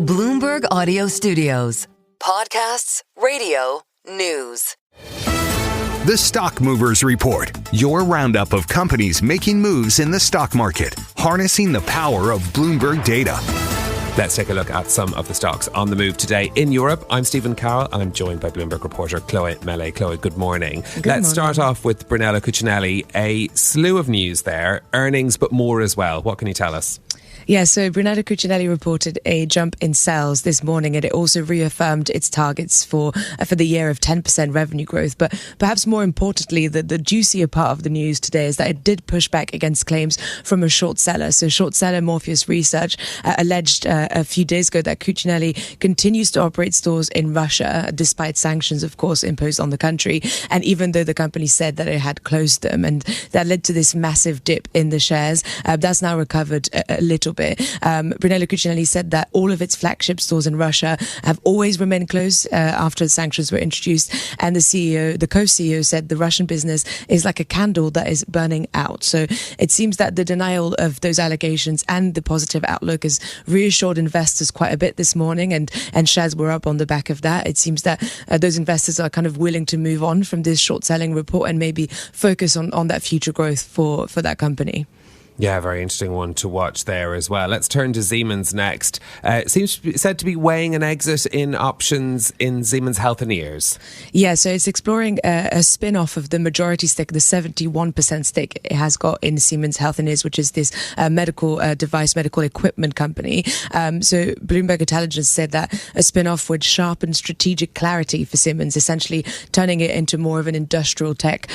Bloomberg Audio Studios. Podcasts, radio, news. The Stock Movers Report, your roundup of companies making moves in the stock market, harnessing the power of Bloomberg data. Let's take a look at some of the stocks on the move today in Europe. I'm Stephen Carroll and I'm joined by Bloomberg reporter Chloe Mele. Chloe, good morning. Let's start off with Brunello Cucinelli. A slew of news there, earnings but more as well. What can you tell us? Yeah, so Brunello Cucinelli reported a jump in sales this morning, and it also reaffirmed its targets for the year of 10% revenue growth. But perhaps more importantly, the juicier part of the news today is that it did push back against claims from a short seller. So short seller Morpheus Research alleged a few days ago that Cucinelli continues to operate stores in Russia, despite sanctions, of course, imposed on the country. And even though the company said that it had closed them, and that led to this massive dip in the shares, that's now recovered a little bit. Brunello Cucinelli said that all of its flagship stores in Russia have always remained closed after the sanctions were introduced. And the co-CEO said the Russian business is like a candle that is burning out. So it seems that the denial of those allegations and the positive outlook has reassured investors quite a bit this morning, and shares were up on the back of that. It seems that those investors are kind of willing to move on from this short selling report and maybe focus on that future growth for that company. Yeah, very interesting one to watch there as well. Let's turn to Siemens next. It seems said to be weighing an exit in options in Siemens Healthineers. Yeah, so it's exploring a spin-off of the majority stake, the 71% stake it has got in Siemens Healthineers, which is this medical equipment company. So Bloomberg Intelligence said that a spin-off would sharpen strategic clarity for Siemens, essentially turning it into more of an industrial tech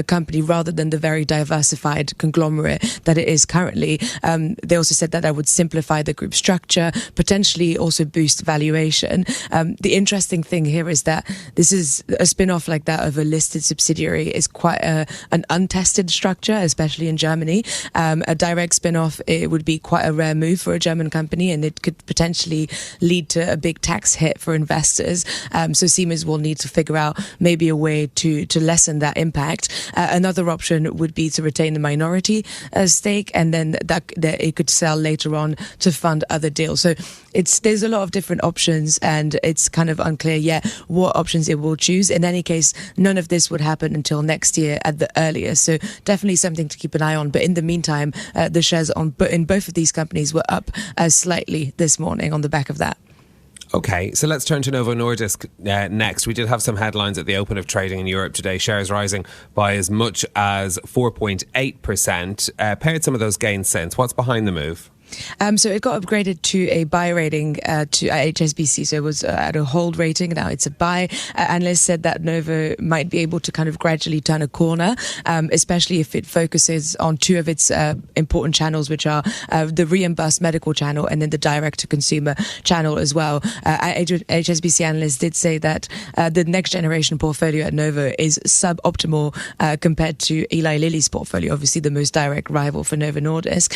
company rather than the very diversified conglomerate that it is currently. They also said that would simplify the group structure, potentially also boost valuation. The interesting thing here is that this is a spin-off like that of a listed subsidiary is quite an untested structure, especially in Germany. A direct spin-off, it would be quite a rare move for a German company, and it could potentially lead to a big tax hit for investors. So Siemens will need to figure out maybe a way to lessen that impact. Another option would be to retain the minority stake, and then that it could sell later on to fund other deals. So there's a lot of different options, and it's kind of unclear yet what options it will choose. In any case, none of this would happen until next year at the earliest. So definitely something to keep an eye on. But in the meantime, the shares in both of these companies were up slightly this morning on the back of that. Okay, so let's turn to Novo Nordisk next. We did have some headlines at the open of trading in Europe today. Shares rising by as much as 4.8%. Paired some of those gains since. What's behind the move? So it got upgraded to a buy rating to HSBC. So it was at a hold rating. Now it's a buy. Analysts said that Novo might be able to kind of gradually turn a corner, especially if it focuses on two of its important channels, which are the reimbursed medical channel and then the direct-to-consumer channel as well. HSBC analysts did say that the next generation portfolio at Novo is suboptimal compared to Eli Lilly's portfolio, obviously the most direct rival for Novo Nordisk.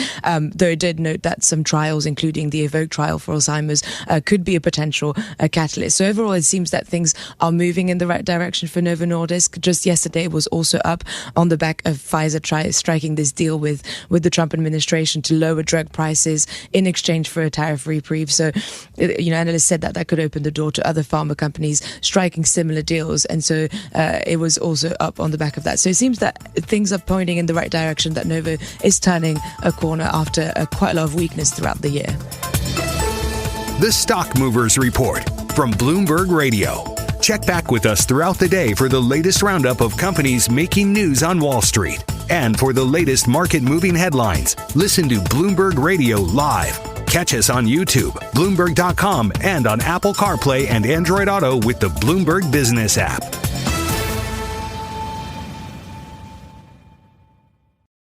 Though it did note that some trials, including the Evoke trial for Alzheimer's, could be a potential catalyst. So overall, it seems that things are moving in the right direction for Novo Nordisk. Just yesterday, it was also up on the back of Pfizer striking this deal with the Trump administration to lower drug prices in exchange for a tariff reprieve. So, analysts said that could open the door to other pharma companies striking similar deals. And so it was also up on the back of that. So it seems that things are pointing in the right direction, that Novo is turning a corner after quite a lot of weakness throughout the year. The Stock Movers Report from Bloomberg Radio. Check back with us throughout the day for the latest roundup of companies making news on Wall Street. And for the latest market-moving headlines, listen to Bloomberg Radio live. Catch us on YouTube, Bloomberg.com, and on Apple CarPlay and Android Auto with the Bloomberg Business app.